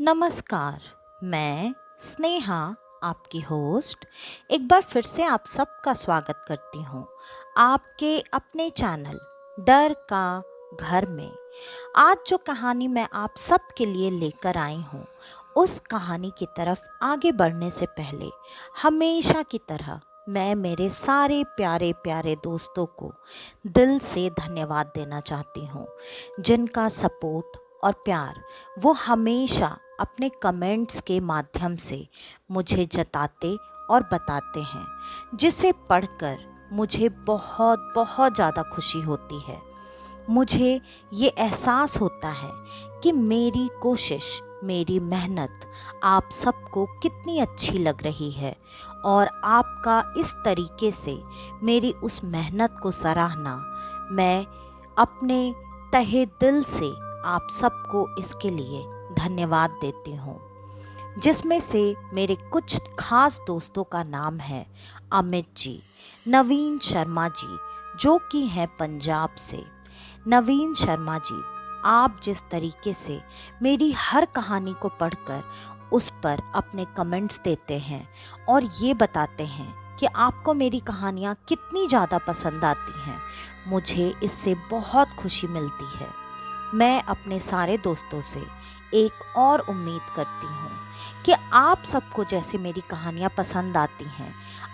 नमस्कार, मैं स्नेहा आपकी होस्ट एक बार फिर से आप सबका स्वागत करती हूँ आपके अपने चैनल डर का घर में। आज जो कहानी मैं आप सबके लिए लेकर आई हूँ उस कहानी की तरफ आगे बढ़ने से पहले हमेशा की तरह मैं मेरे सारे प्यारे प्यारे दोस्तों को दिल से धन्यवाद देना चाहती हूँ, जिनका सपोर्ट और प्यार वो हमेशा अपने कमेंट्स के माध्यम से मुझे जताते और बताते हैं, जिसे पढ़कर मुझे बहुत बहुत ज़्यादा खुशी होती है। मुझे ये एहसास होता है कि मेरी कोशिश, मेरी मेहनत आप सबको कितनी अच्छी लग रही है और आपका इस तरीके से मेरी उस मेहनत को सराहना मैं अपने तहे दिल से आप सबको इसके लिए धन्यवाद देती हूँ। जिसमें से मेरे कुछ खास दोस्तों का नाम है अमित जी, नवीन शर्मा जी जो कि हैं पंजाब से। नवीन शर्मा जी, आप जिस तरीके से मेरी हर कहानी को पढ़कर उस पर अपने कमेंट्स देते हैं और ये बताते हैं कि आपको मेरी कहानियाँ कितनी ज़्यादा पसंद आती हैं, मुझे इससे बहुत खुशी मिलती है। मैं अपने सारे दोस्तों से एक और उम्मीद करती हूँ कि आप सबको जैसे मेरी कहानियाँ पसंद आती हैं,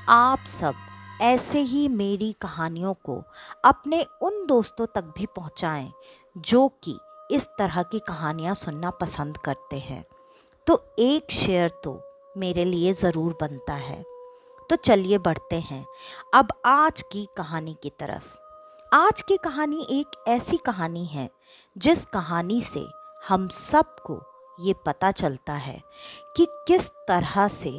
आप सब ऐसे ही मेरी कहानियों को अपने उन दोस्तों तक भी पहुँचाएं जो कि इस तरह की कहानियाँ सुनना पसंद करते हैं। तो एक शेयर तो मेरे लिए ज़रूर बनता है। तो चलिए बढ़ते हैं अब आज की कहानी की तरफ। आज की कहानी एक ऐसी कहानी है जिस कहानी से हम सबको ये पता चलता है कि किस तरह से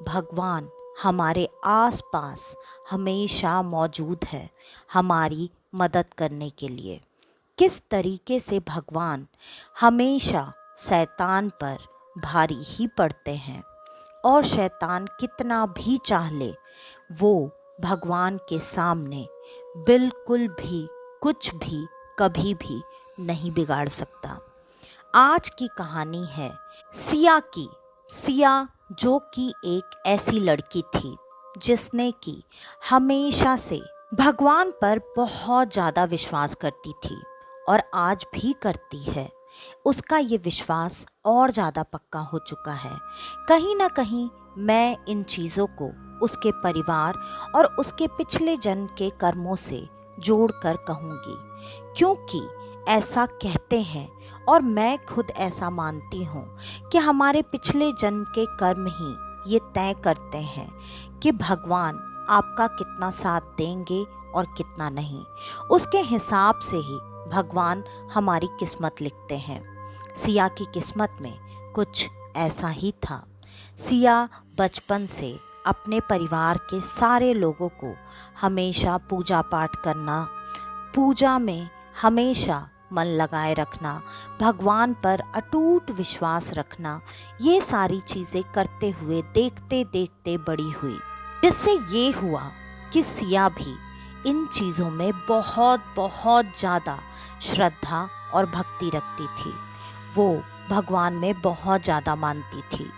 भगवान हमारे आसपास हमेशा मौजूद है हमारी मदद करने के लिए। किस तरीके से भगवान हमेशा शैतान पर भारी ही पड़ते हैं और शैतान कितना भी चाह ले वो भगवान के सामने बिल्कुल भी कुछ भी कभी भी नहीं बिगाड़ सकता। आज की कहानी है सिया की। सिया जो कि एक ऐसी लड़की थी जिसने कि हमेशा से भगवान पर बहुत ज़्यादा विश्वास करती थी और आज भी करती है। उसका ये विश्वास और ज़्यादा पक्का हो चुका है। कहीं ना कहीं मैं इन चीज़ों को उसके परिवार और उसके पिछले जन्म के कर्मों से जोड़कर कहूँगी, क्योंकि ऐसा कहते हैं और मैं खुद ऐसा मानती हूँ कि हमारे पिछले जन्म के कर्म ही ये तय करते हैं कि भगवान आपका कितना साथ देंगे और कितना नहीं। उसके हिसाब से ही भगवान हमारी किस्मत लिखते हैं। सिया की किस्मत में कुछ ऐसा ही था। सिया बचपन से अपने परिवार के सारे लोगों को हमेशा पूजा पाठ करना, पूजा में हमेशा मन लगाए रखना, भगवान पर अटूट विश्वास रखना, ये सारी चीज़ें करते हुए देखते देखते बड़ी हुई, जिससे ये हुआ कि सिया भी इन चीज़ों में बहुत बहुत ज़्यादा श्रद्धा और भक्ति रखती थी। वो भगवान में बहुत ज़्यादा मानती थी।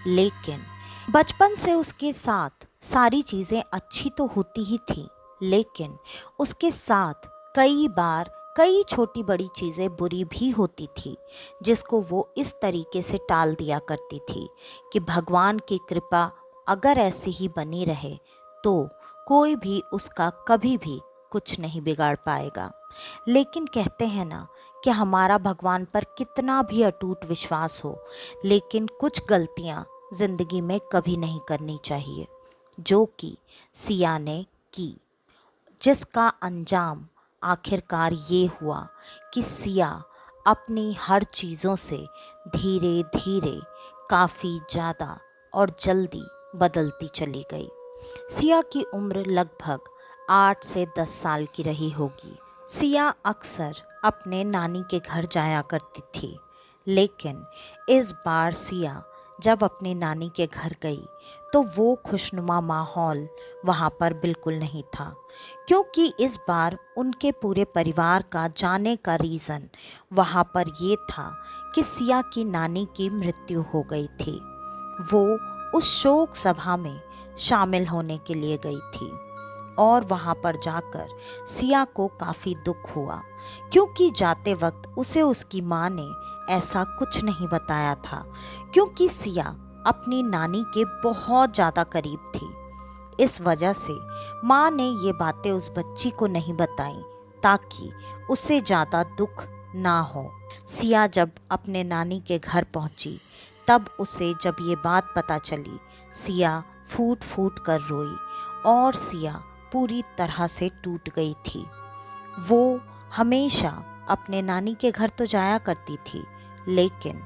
लेकिन बचपन से उसके साथ सारी चीज़ें अच्छी तो होती ही थी, लेकिन उसके साथ कई बार कई छोटी बड़ी चीज़ें बुरी भी होती थी, जिसको वो इस तरीके से टाल दिया करती थी कि भगवान की कृपा अगर ऐसी ही बनी रहे तो कोई भी उसका कभी भी कुछ नहीं बिगाड़ पाएगा। लेकिन कहते हैं ना कि हमारा भगवान पर कितना भी अटूट विश्वास हो, लेकिन कुछ गलतियाँ ज़िंदगी में कभी नहीं करनी चाहिए, जो कि सिया ने की, जिसका अंजाम आखिरकार ये हुआ कि सिया अपनी हर चीज़ों से धीरे धीरे काफ़ी ज़्यादा और जल्दी बदलती चली गई। सिया की उम्र लगभग 8 से 10 साल की रही होगी। सिया अक्सर अपने नानी के घर जाया करती थी, लेकिन इस बार सिया जब अपनी नानी के घर गई तो वो खुशनुमा माहौल वहाँ पर बिल्कुल नहीं था, क्योंकि इस बार उनके पूरे परिवार का जाने का रीज़न वहाँ पर ये था कि सिया की नानी की मृत्यु हो गई थी। वो उस शोक सभा में शामिल होने के लिए गई थी और वहां पर जाकर सिया को काफ़ी दुख हुआ, क्योंकि जाते वक्त उसे उसकी माँ ने ऐसा कुछ नहीं बताया था, क्योंकि सिया अपनी नानी के बहुत ज़्यादा करीब थी। इस वजह से माँ ने ये बातें उस बच्ची को नहीं बताई ताकि उसे ज़्यादा दुख ना हो। सिया जब अपने नानी के घर पहुंची तब उसे जब ये बात पता चली, सिया फूट फूट कर रोई और सिया पूरी तरह से टूट गई थी। वो हमेशा अपने नानी के घर तो जाया करती थी, लेकिन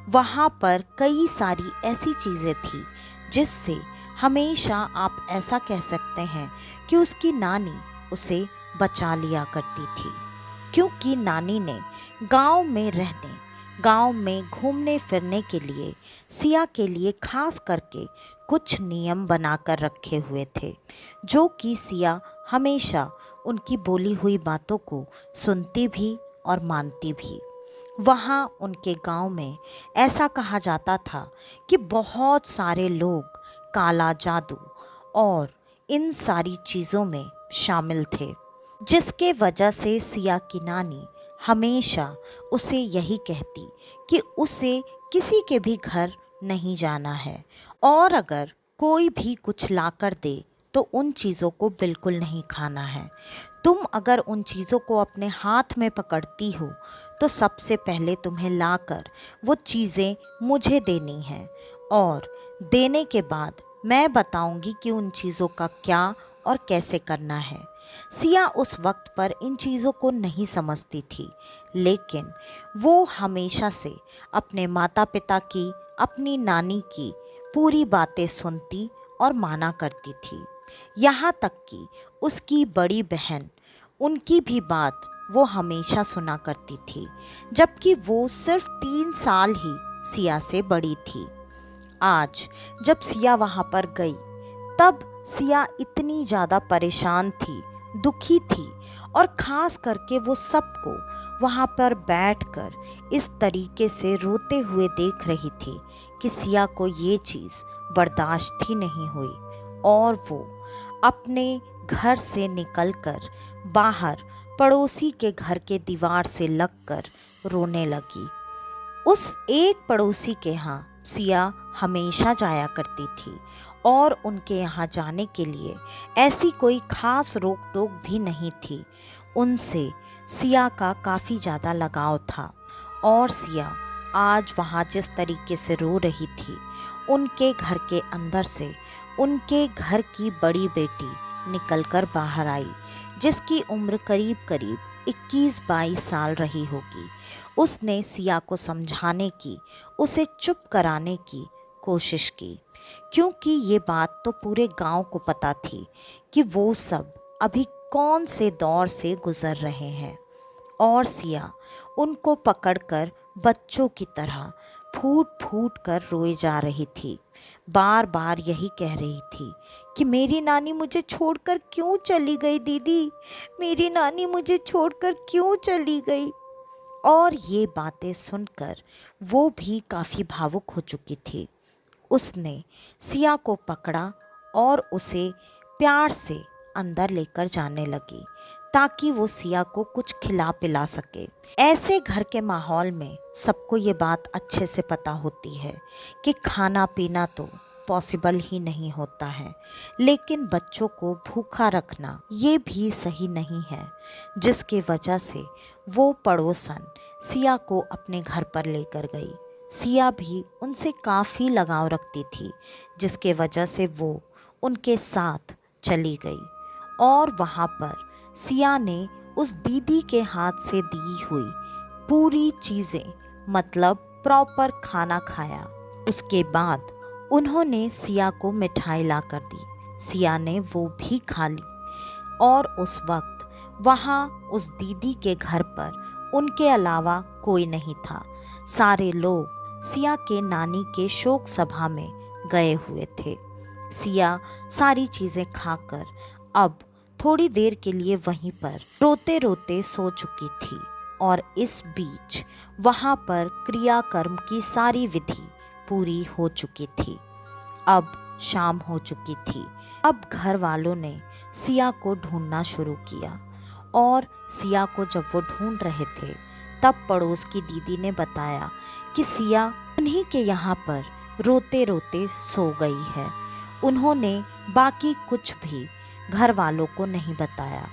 वहाँ पर कई सारी ऐसी चीज़ें थी जिससे हमेशा आप ऐसा कह सकते हैं कि उसकी नानी उसे बचा लिया करती थी, क्योंकि नानी ने गांव में रहने, गांव में घूमने फिरने के लिए सिया के लिए खास करके कुछ नियम बनाकर रखे हुए थे, जो कि सिया हमेशा उनकी बोली हुई बातों को सुनती भी और मानती भी। वहाँ उनके गांव में ऐसा कहा जाता था कि बहुत सारे लोग काला जादू और इन सारी चीज़ों में शामिल थे, जिसके वजह से सिया की नानी हमेशा उसे यही कहती कि उसे किसी के भी घर नहीं जाना है और अगर कोई भी कुछ ला कर दे तो उन चीज़ों को बिल्कुल नहीं खाना है। तुम अगर उन चीज़ों को अपने हाथ में पकड़ती हो तो सबसे पहले तुम्हें लाकर वो चीज़ें मुझे देनी है और देने के बाद मैं बताऊंगी कि उन चीज़ों का क्या और कैसे करना है। सिया उस वक्त पर इन चीज़ों को नहीं समझती थी, लेकिन वो हमेशा से अपने माता पिता की, अपनी नानी की पूरी बातें सुनती और माना करती थी। यहाँ तक कि उसकी बड़ी बहन, उनकी भी बात वो हमेशा सुना करती थी, जबकि वो सिर्फ 3 साल ही सिया से बड़ी थी। आज जब सिया वहाँ पर गई तब सिया इतनी ज़्यादा परेशान थी, दुखी थी और ख़ास करके वो सबको वहाँ पर बैठकर इस तरीके से रोते हुए देख रही थी कि सिया को ये चीज़ बर्दाश्त ही नहीं हुई और वो अपने घर से निकलकर बाहर पड़ोसी के घर के दीवार से लगकर रोने लगी। उस एक पड़ोसी के यहाँ सिया हमेशा जाया करती थी और उनके यहाँ जाने के लिए ऐसी कोई ख़ास रोक टोक भी नहीं थी। उनसे सिया का काफ़ी ज़्यादा लगाव था और सिया आज वहाँ जिस तरीके से रो रही थी, उनके घर के अंदर से उनके घर की बड़ी बेटी निकलकर बाहर आई, जिसकी उम्र करीब करीब 21-22 साल रही होगी। उसने सिया को समझाने की, उसे चुप कराने की कोशिश की, क्योंकि ये बात तो पूरे गांव को पता थी कि वो सब अभी कौन से दौर से गुजर रहे हैं। और सिया उनको पकड़कर बच्चों की तरह फूट फूट कर रोए जा रही थी, बार बार यही कह रही थी कि मेरी नानी मुझे छोड़कर क्यों चली गई दीदी, मेरी नानी मुझे छोड़कर क्यों चली गई। और ये बातें सुनकर वो भी काफ़ी भावुक हो चुकी थी। उसने सिया को पकड़ा और उसे प्यार से अंदर लेकर जाने लगी ताकि वो सिया को कुछ खिला पिला सके। ऐसे घर के माहौल में सबको ये बात अच्छे से पता होती है कि खाना पीना तो पॉसिबल ही नहीं होता है, लेकिन बच्चों को भूखा रखना ये भी सही नहीं है, जिसकी वजह से वो पड़ोसन सिया को अपने घर पर लेकर गई। सिया भी उनसे काफ़ी लगाव रखती थी, जिसके वजह से वो उनके साथ चली गई और वहाँ पर सिया ने उस दीदी के हाथ से दी हुई पूरी चीज़ें, मतलब प्रॉपर खाना खाया। उसके बाद उन्होंने सिया को मिठाई ला कर दी, सिया ने वो भी खा ली और उस वक्त वहाँ उस दीदी के घर पर उनके अलावा कोई नहीं था। सारे लोग सिया के नानी के शोक सभा में गए हुए थे। सिया सारी चीज़ें खाकर अब थोड़ी देर के लिए वहीं पर रोते रोते सो चुकी थी और इस बीच वहाँ पर क्रियाकर्म की सारी विधि पूरी हो चुकी थी। अब शाम हो चुकी थी। अब घर वालों ने सिया को ढूंढना शुरू किया और सिया को जब वो ढूंढ रहे थे तब पड़ोस की दीदी ने बताया कि सिया उन्हीं के यहाँ पर रोते रोते सो गई है। उन्होंने बाकी कुछ भी घर वालों को नहीं बताया।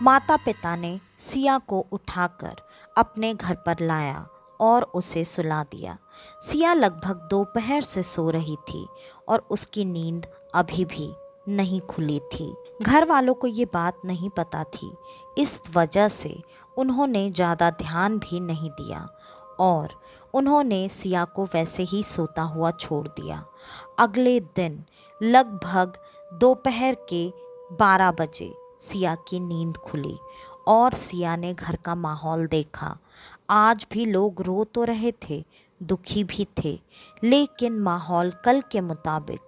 माता पिता ने सिया को उठाकर अपने घर पर लाया और उसे सुला दिया। सिया लगभग दोपहर से सो रही थी और उसकी नींद अभी भी नहीं खुली थी। घर वालों को ये बात नहीं पता थी, इस वजह से उन्होंने ज़्यादा ध्यान भी नहीं दिया और उन्होंने सिया को वैसे ही सोता हुआ छोड़ दिया। अगले दिन लगभग दोपहर के 12 बजे सिया की नींद खुली और सिया ने घर का माहौल देखा। आज भी लोग रो तो रहे थे, दुखी भी थे, लेकिन माहौल कल के मुताबिक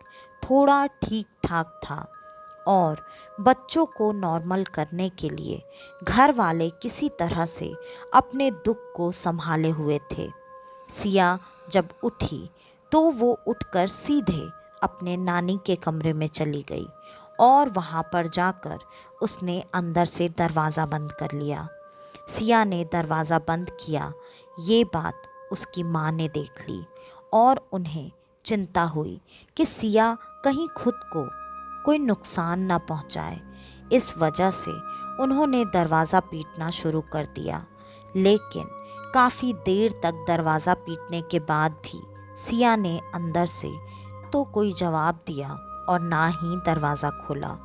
थोड़ा ठीक ठाक था और बच्चों को नॉर्मल करने के लिए घर वाले किसी तरह से अपने दुख को संभाले हुए थे। सिया जब उठी तो वो उठकर सीधे अपने नानी के कमरे में चली गई और वहाँ पर जाकर उसने अंदर से दरवाज़ा बंद कर लिया। सिया ने दरवाज़ा बंद किया। ये बात उसकी माँ ने देख ली और उन्हें चिंता हुई कि सिया कहीं खुद को कोई नुकसान न पहुँचाए। इस वजह से उन्होंने दरवाज़ा पीटना शुरू कर दिया, लेकिन काफ़ी देर तक दरवाज़ा पीटने के बाद भी सिया ने अंदर से तो कोई जवाब दिया और ना ही दरवाज़ा खोला।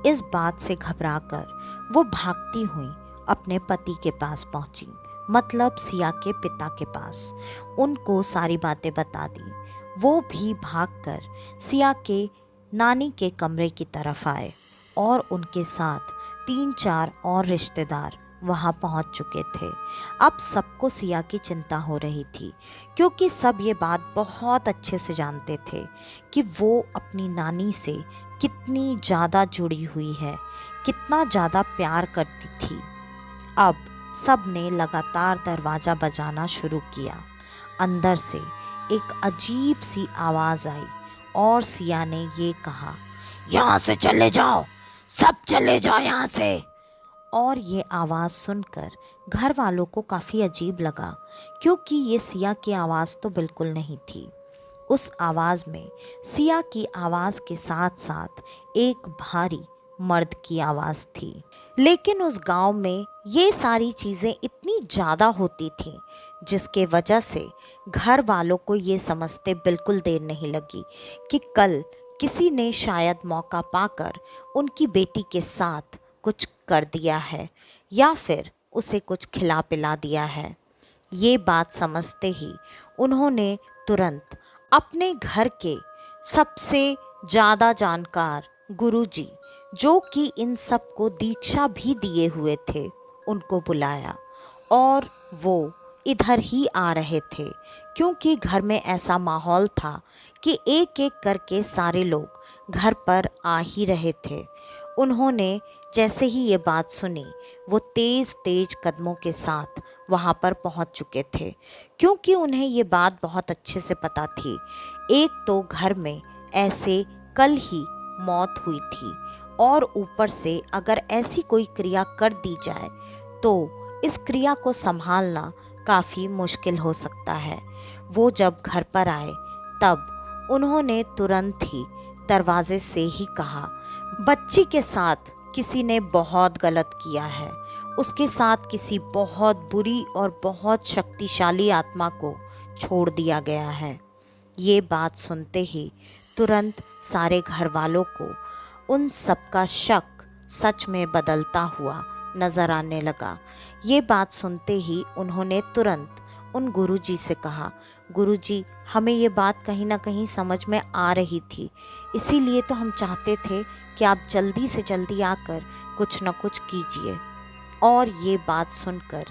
इस बात से घबराकर वो भागती हुई अपने पति के पास पहुंची, मतलब सिया के पिता के पास। उनको सारी बातें बता दी। वो भी भागकर सिया के नानी के कमरे की तरफ आए और उनके साथ 3-4 और रिश्तेदार वहाँ पहुँच चुके थे। अब सबको सिया की चिंता हो रही थी, क्योंकि सब ये बात बहुत अच्छे से जानते थे कि वो अपनी नानी से कितनी ज़्यादा जुड़ी हुई है, कितना ज़्यादा प्यार करती थी। अब सब ने लगातार दरवाज़ा बजाना शुरू किया। अंदर से एक अजीब सी आवाज़ आई और सिया ने ये कहा, यहाँ से चले जाओ, सब चले जाओ यहाँ से। और ये आवाज़ सुनकर घर वालों को काफ़ी अजीब लगा, क्योंकि ये सिया की आवाज़ तो बिल्कुल नहीं थी। उस आवाज़ में सिया की आवाज़ के साथ साथ एक भारी मर्द की आवाज़ थी। लेकिन उस गांव में ये सारी चीज़ें इतनी ज़्यादा होती थीं, जिसके वजह से घर वालों को ये समझते बिल्कुल देर नहीं लगी कि कल किसी ने शायद मौका पाकर उनकी बेटी के साथ कुछ कर दिया है या फिर उसे कुछ खिला पिला दिया है। ये बात समझते ही उन्होंने तुरंत अपने घर के सबसे ज़्यादा जानकार गुरुजी, जो कि इन सब को दीक्षा भी दिए हुए थे, उनको बुलाया और वो इधर ही आ रहे थे, क्योंकि घर में ऐसा माहौल था कि एक एक करके सारे लोग घर पर आ ही रहे थे। उन्होंने जैसे ही ये बात सुनी, वो तेज़ तेज़ कदमों के साथ वहाँ पर पहुँच चुके थे, क्योंकि उन्हें ये बात बहुत अच्छे से पता थी। एक तो घर में ऐसे कल ही मौत हुई थी और ऊपर से अगर ऐसी कोई क्रिया कर दी जाए तो इस क्रिया को संभालना काफ़ी मुश्किल हो सकता है। वो जब घर पर आए तब उन्होंने तुरंत ही दरवाजे से ही कहा, बच्ची के साथ किसी ने बहुत गलत किया है, उसके साथ किसी बहुत बुरी और बहुत शक्तिशाली आत्मा को छोड़ दिया गया है। ये बात सुनते ही तुरंत सारे घर वालों को उन सबका शक सच में बदलता हुआ नज़र आने लगा। ये बात सुनते ही उन्होंने तुरंत उन गुरुजी से कहा, गुरुजी, हमें ये बात कहीं ना कहीं समझ में आ रही थी, इसीलिए तो हम चाहते थे कि आप जल्दी से जल्दी आकर कुछ न कुछ कीजिए। और ये बात सुनकर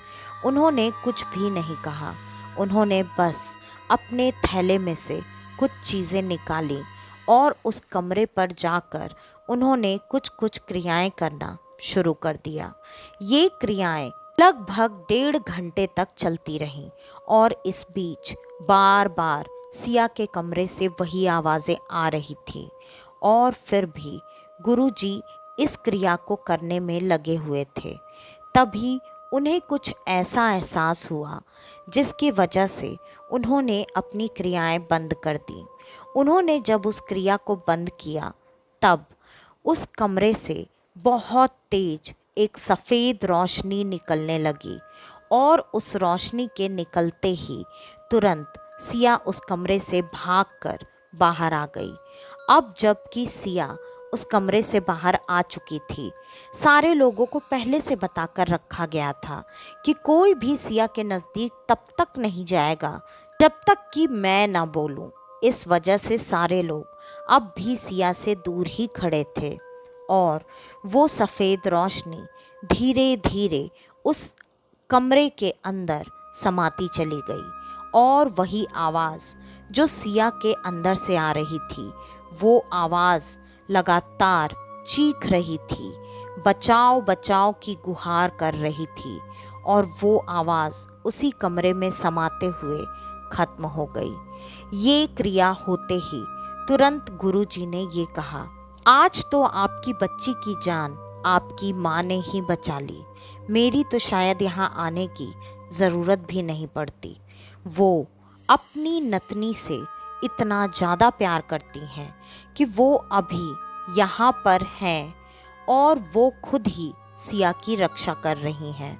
उन्होंने कुछ भी नहीं कहा। उन्होंने बस अपने थैले में से कुछ चीज़ें निकाली और उस कमरे पर जाकर उन्होंने कुछ कुछ क्रियाएं करना शुरू कर दिया। ये क्रियाएं लगभग 1.5 घंटे तक चलती रहीं और इस बीच बार बार सिया के कमरे से वही आवाज़ें आ रही थी और फिर भी गुरुजी इस क्रिया को करने में लगे हुए थे। तभी उन्हें कुछ ऐसा एहसास हुआ जिसकी वजह से उन्होंने अपनी क्रियाएं बंद कर दी। उन्होंने जब उस क्रिया को बंद किया तब उस कमरे से बहुत तेज एक सफ़ेद रोशनी निकलने लगी और उस रोशनी के निकलते ही तुरंत सिया उस कमरे से भागकर बाहर आ गई। अब जबकि सिया उस कमरे से बाहर आ चुकी थी, सारे लोगों को पहले से बताकर रखा गया था कि कोई भी सिया के नज़दीक तब तक नहीं जाएगा जब तक कि मैं ना बोलूं। इस वजह से सारे लोग अब भी सिया से दूर ही खड़े थे और वो सफ़ेद रोशनी धीरे धीरे उस कमरे के अंदर समाती चली गई और वही आवाज़ जो सिया के अंदर से आ रही थी, वो आवाज़ लगातार चीख रही थी, बचाओ बचाओ की गुहार कर रही थी और वो आवाज़ उसी कमरे में समाते हुए खत्म हो गई। ये क्रिया होते ही तुरंत गुरुजी ने ये कहा, आज तो आपकी बच्ची की जान आपकी माँ ने ही बचा ली। मेरी तो शायद यहाँ आने की ज़रूरत भी नहीं पड़ती। वो अपनी नतनी से इतना ज़्यादा प्यार करती हैं कि वो अभी यहाँ पर हैं और वो खुद ही सिया की रक्षा कर रही हैं।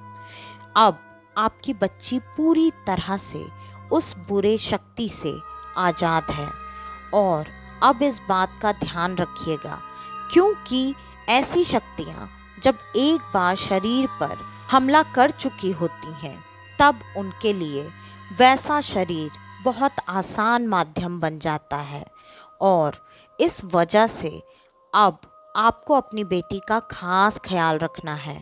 अब आपकी बच्ची पूरी तरह से उस बुरे शक्ति से आज़ाद है और अब इस बात का ध्यान रखिएगा, क्योंकि ऐसी शक्तियाँ जब एक बार शरीर पर हमला कर चुकी होती हैं तब उनके लिए वैसा शरीर बहुत आसान माध्यम बन जाता है और इस वजह से अब आपको अपनी बेटी का खास ख्याल रखना है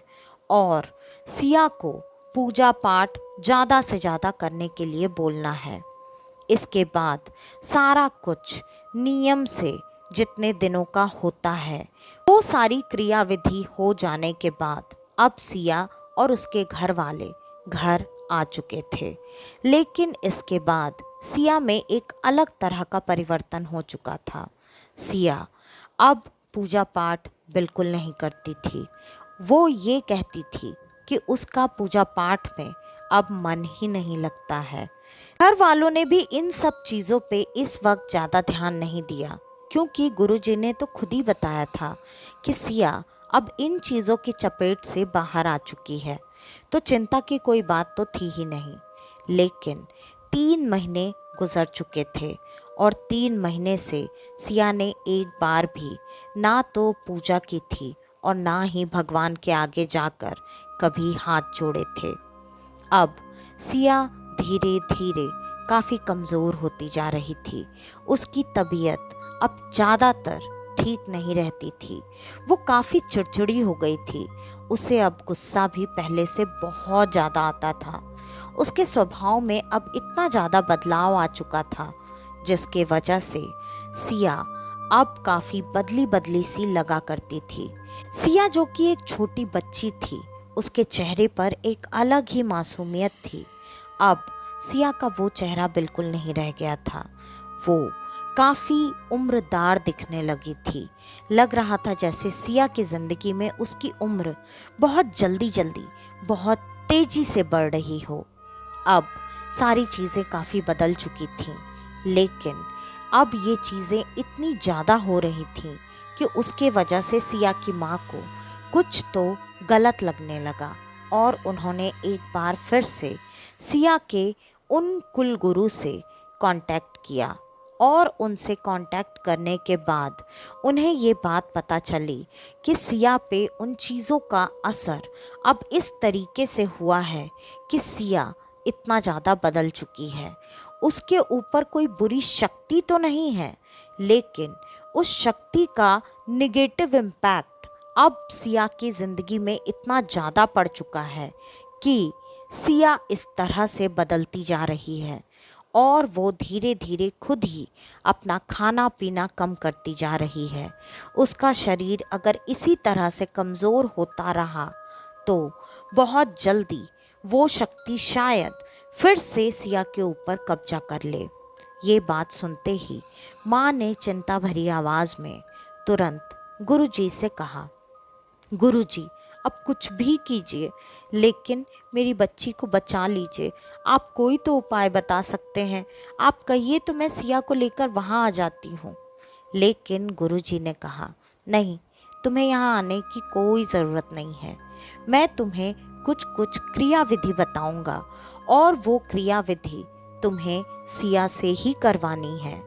और सिया को पूजा पाठ ज़्यादा से ज़्यादा करने के लिए बोलना है। इसके बाद सारा कुछ नियम से जितने दिनों का होता है वो सारी क्रियाविधि हो जाने के बाद अब सिया और उसके घर वाले घर आ चुके थे। लेकिन इसके बाद सिया में एक अलग तरह का परिवर्तन हो चुका था। सिया अब पूजा पाठ बिल्कुल नहीं करती थी। वो ये कहती थी कि उसका पूजा पाठ में अब मन ही नहीं लगता है। घर वालों ने भी इन सब चीज़ों पे इस वक्त ज़्यादा ध्यान नहीं दिया, क्योंकि गुरुजी ने तो खुद ही बताया था कि सिया अब इन चीज़ों की चपेट से बाहर आ चुकी है, तो चिंता की कोई बात तो थी ही नहीं। लेकिन 3 महीने गुजर चुके थे और 3 महीने से सिया ने एक बार भी ना तो पूजा की थी और ना ही भगवान के आगे जाकर कभी हाथ जोड़े थे। अब सिया धीरे धीरे काफ़ी कमज़ोर होती जा रही थी। उसकी तबीयत अब ज़्यादातर ठीक नहीं रहती थी। वो काफ़ी चिड़चिड़ी हो गई थी। उसे अब गुस्सा भी पहले से बहुत ज़्यादा आता था। उसके स्वभाव में अब इतना ज़्यादा बदलाव आ चुका था जिसके वजह से सिया अब काफ़ी बदली बदली सी लगा करती थी। सिया जो कि एक छोटी बच्ची थी, उसके चेहरे पर एक अलग ही मासूमियत थी। अब सिया का वो चेहरा बिल्कुल नहीं रह गया था। वो काफ़ी उम्रदार दिखने लगी थी। लग रहा था जैसे सिया की ज़िंदगी में उसकी उम्र बहुत जल्दी जल्दी बहुत तेज़ी से बढ़ रही हो। अब सारी चीज़ें काफ़ी बदल चुकी थीं, लेकिन अब ये चीज़ें इतनी ज़्यादा हो रही थीं कि उसके वजह से सिया की माँ को कुछ तो गलत लगने लगा और उन्होंने एक बार फिर से सिया के उन कुलगुरु से कांटेक्ट किया और उनसे कांटेक्ट करने के बाद उन्हें ये बात पता चली कि सिया पे उन चीज़ों का असर अब इस तरीके से हुआ है कि सिया इतना ज़्यादा बदल चुकी है। उसके ऊपर कोई बुरी शक्ति तो नहीं है, लेकिन उस शक्ति का निगेटिव इम्पैक्ट अब सिया की ज़िंदगी में इतना ज़्यादा पड़ चुका है कि सिया इस तरह से बदलती जा रही है और वो धीरे धीरे खुद ही अपना खाना पीना कम करती जा रही है। उसका शरीर अगर इसी तरह से कमज़ोर होता रहा तो बहुत जल्दी वो शक्ति शायद फिर से सिया के ऊपर कब्जा कर ले। ये बात सुनते ही माँ ने चिंता भरी आवाज़ में तुरंत गुरुजी से कहा, गुरुजी अब कुछ भी कीजिए, लेकिन मेरी बच्ची को बचा लीजिए। आप कोई तो उपाय बता सकते हैं। आप कहिए तो मैं सिया को लेकर वहाँ आ जाती हूँ। लेकिन गुरुजी ने कहा, नहीं, तुम्हें यहाँ आने की कोई ज़रूरत नहीं है। मैं तुम्हें कुछ कुछ क्रिया विधि बताऊँगा और वो क्रिया विधि तुम्हें सिया से ही करवानी है।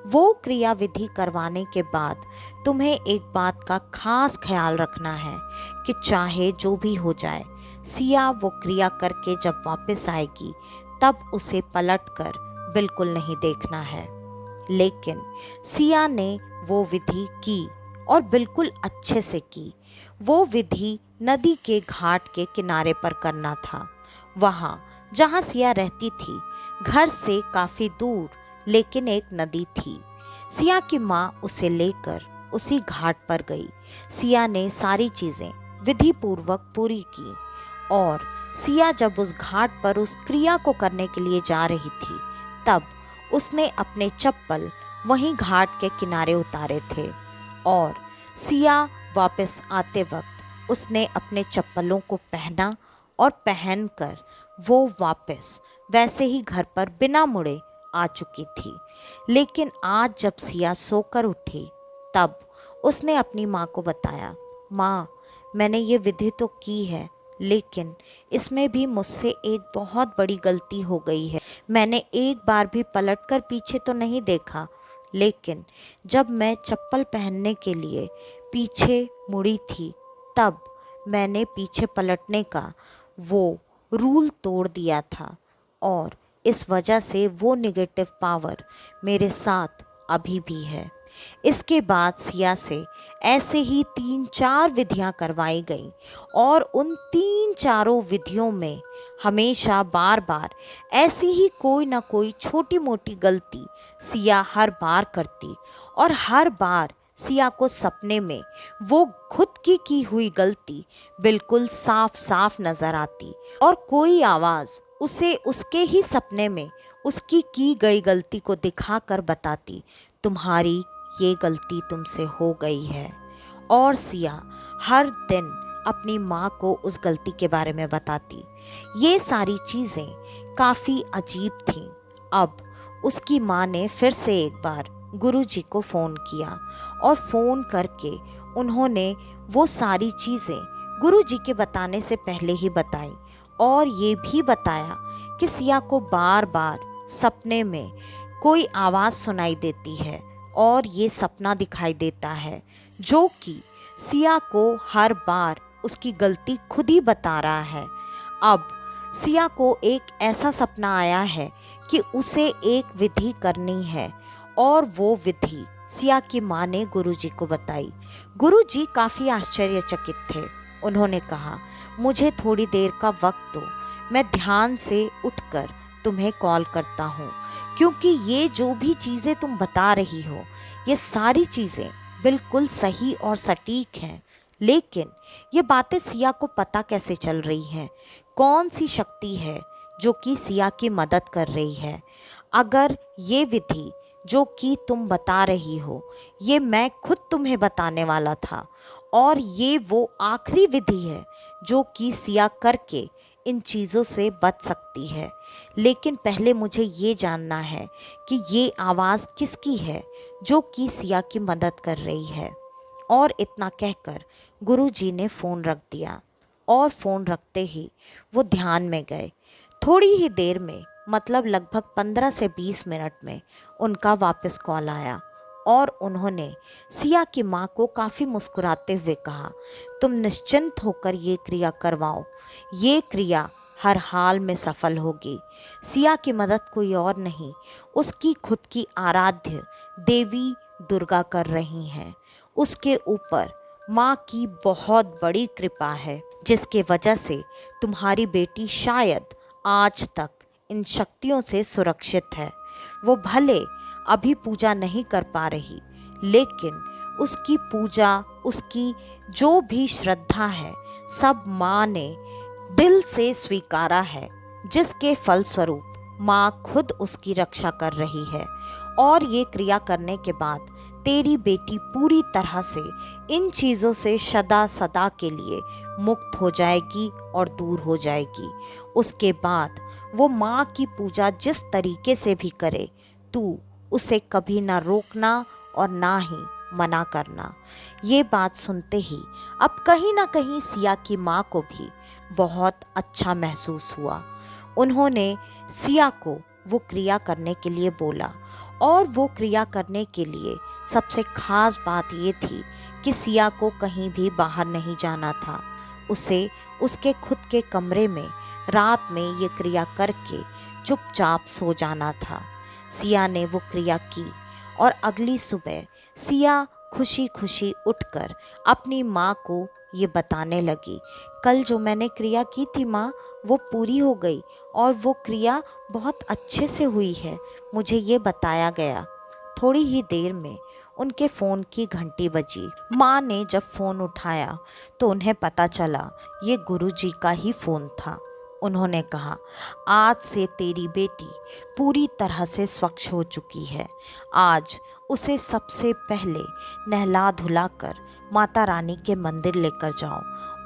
वो क्रिया विधि करवाने के बाद तुम्हें एक बात का खास ख्याल रखना है कि चाहे जो भी हो जाए, सिया वो क्रिया करके जब वापस आएगी तब उसे पलटकर बिल्कुल नहीं देखना है। लेकिन सिया ने वो विधि की और बिल्कुल अच्छे से की। वो विधि नदी के घाट के किनारे पर करना था। वहाँ जहाँ सिया रहती थी, घर से काफ़ी दूर लेकिन एक नदी थी। सिया की माँ उसे लेकर उसी घाट पर गई। सिया ने सारी चीज़ें विधि पूर्वक पूरी की और सिया जब उस घाट पर उस क्रिया को करने के लिए जा रही थी, तब उसने अपने चप्पल वहीं घाट के किनारे उतारे थे और सिया वापस आते वक्त उसने अपने चप्पलों को पहना और पहनकर वो वापस वैसे ही घर पर बिना मुड़े आ चुकी थी। लेकिन आज जब सिया सोकर उठी तब उसने अपनी माँ को बताया, माँ, मैंने ये विधि तो की है, लेकिन इसमें भी मुझसे एक बहुत बड़ी गलती हो गई है। मैंने एक बार भी पलटकर पीछे तो नहीं देखा, लेकिन जब मैं चप्पल पहनने के लिए पीछे मुड़ी थी तब मैंने पीछे पलटने का वो रूल तोड़ दिया था और इस वजह से वो नेगेटिव पावर मेरे साथ अभी भी है। इसके बाद सिया से ऐसे ही 3-4 विधियां करवाई गईं और उन 3-4 विधियों में हमेशा बार बार ऐसी ही कोई ना कोई छोटी मोटी गलती सिया हर बार करती और हर बार सिया को सपने में वो खुद की हुई गलती बिल्कुल साफ साफ नजर आती और कोई आवाज़ उसे उसके ही सपने में उसकी की गई गलती को दिखाकर बताती, तुम्हारी ये गलती तुमसे हो गई है। और सिया हर दिन अपनी माँ को उस गलती के बारे में बताती। ये सारी चीज़ें काफ़ी अजीब थीं। अब उसकी माँ ने फिर से एक बार गुरुजी को फ़ोन किया और फ़ोन करके उन्होंने वो सारी चीज़ें गुरुजी के बताने से पहले ही बताई और ये भी बताया कि सिया को बार बार सपने में कोई आवाज़ सुनाई देती है और ये सपना दिखाई देता है जो कि सिया को हर बार उसकी गलती खुद ही बता रहा है। अब सिया को एक ऐसा सपना आया है कि उसे एक विधि करनी है और वो विधि सिया की माँ ने गुरुजी को बताई। गुरुजी काफ़ी आश्चर्यचकित थे। उन्होंने कहा, मुझे थोड़ी देर का वक्त दो, मैं ध्यान से उठकर तुम्हें कॉल करता हूँ, क्योंकि ये जो भी चीज़ें तुम बता रही हो ये सारी चीज़ें बिल्कुल सही और सटीक हैं। लेकिन ये बातें सिया को पता कैसे चल रही हैं? कौन सी शक्ति है जो कि सिया की मदद कर रही है? अगर ये विधि जो कि तुम बता रही हो ये मैं खुद तुम्हें बताने वाला था और ये वो आखिरी विधि है जो कि सिया करके इन चीज़ों से बच सकती है। लेकिन पहले मुझे ये जानना है कि ये आवाज़ किसकी है जो कि सिया की मदद कर रही है। और इतना कहकर गुरुजी ने फ़ोन रख दिया और फ़ोन रखते ही वो ध्यान में गए। थोड़ी ही देर में, मतलब लगभग 15 से 20 मिनट में उनका वापस कॉल आया और उन्होंने सिया की माँ को काफ़ी मुस्कुराते हुए कहा, तुम निश्चिंत होकर ये क्रिया करवाओ, ये क्रिया हर हाल में सफल होगी। सिया की मदद कोई और नहीं, उसकी खुद की आराध्य देवी दुर्गा कर रही हैं। उसके ऊपर माँ की बहुत बड़ी कृपा है, जिसके वजह से तुम्हारी बेटी शायद आज तक इन शक्तियों से सुरक्षित है। वो भले अभी पूजा नहीं कर पा रही, लेकिन उसकी पूजा, उसकी जो भी श्रद्धा है, सब माँ ने दिल से स्वीकारा है, जिसके फलस्वरूप माँ खुद उसकी रक्षा कर रही है। और ये क्रिया करने के बाद तेरी बेटी पूरी तरह से इन चीज़ों से सदा सदा के लिए मुक्त हो जाएगी और दूर हो जाएगी। उसके बाद वो माँ की पूजा जिस तरीके से भी करे, तू उसे कभी ना रोकना और ना ही मना करना। ये बात सुनते ही अब कहीं ना कहीं सिया की माँ को भी बहुत अच्छा महसूस हुआ। उन्होंने सिया को वो क्रिया करने के लिए बोला, और वो क्रिया करने के लिए सबसे खास बात ये थी कि सिया को कहीं भी बाहर नहीं जाना था। उसे उसके खुद के कमरे में रात में ये क्रिया करके चुपचाप सो जाना था। सिया ने वो क्रिया की और अगली सुबह सिया खुशी खुशी उठकर अपनी माँ को ये बताने लगी, कल जो मैंने क्रिया की थी माँ, वो पूरी हो गई और वो क्रिया बहुत अच्छे से हुई है, मुझे ये बताया गया। थोड़ी ही देर में उनके फ़ोन की घंटी बजी। माँ ने जब फ़ोन उठाया तो उन्हें पता चला ये गुरुजी का ही फ़ोन था। उन्होंने कहा, आज से तेरी बेटी पूरी तरह से स्वच्छ हो चुकी है। आज उसे सबसे पहले नहला धुला कर माता रानी के मंदिर लेकर जाओ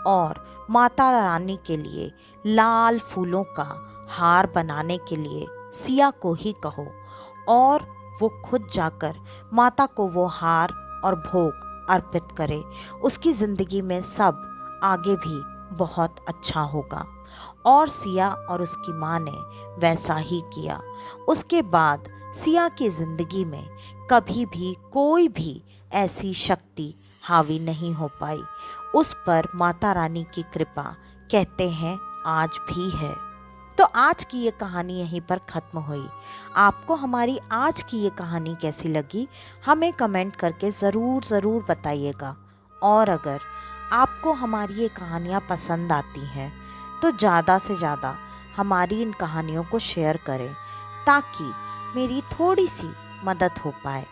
और माता रानी के लिए लाल फूलों का हार बनाने के लिए सिया को ही कहो, और वो खुद जाकर माता को वो हार और भोग अर्पित करे। उसकी ज़िंदगी में सब आगे भी बहुत अच्छा होगा। और सिया और उसकी माँ ने वैसा ही किया। उसके बाद सिया की ज़िंदगी में कभी भी कोई भी ऐसी शक्ति हावी नहीं हो पाई। उस पर माता रानी की कृपा कहते हैं आज भी है। तो आज की ये कहानी यहीं पर ख़त्म हुई। आपको हमारी आज की ये कहानी कैसी लगी, हमें कमेंट करके ज़रूर बताइएगा। और अगर आपको हमारी ये कहानियाँ पसंद आती हैं तो ज़्यादा से ज़्यादा हमारी इन कहानियों को शेयर करें, ताकि मेरी थोड़ी सी मदद हो पाए।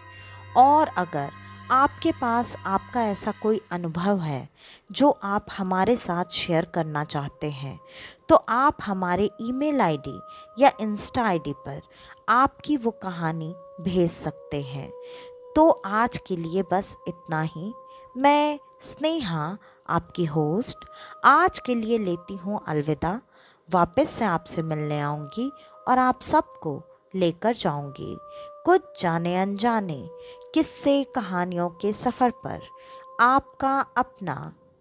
और अगर आपके पास आपका ऐसा कोई अनुभव है जो आप हमारे साथ शेयर करना चाहते हैं, तो आप हमारे ईमेल आईडी या इंस्टा आईडी पर आपकी वो कहानी भेज सकते हैं। तो आज के लिए बस इतना ही। मैं स्नेहा, आपकी होस्ट, आज के लिए लेती हूँ अलविदा। वापस से आपसे मिलने आऊँगी और आप सबको लेकर जाऊँगी कुछ जाने अनजाने किस्से कहानियों के सफ़र पर, आपका अपना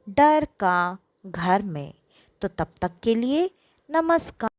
डर का घर में। तो तब तक के लिए नमस्कार।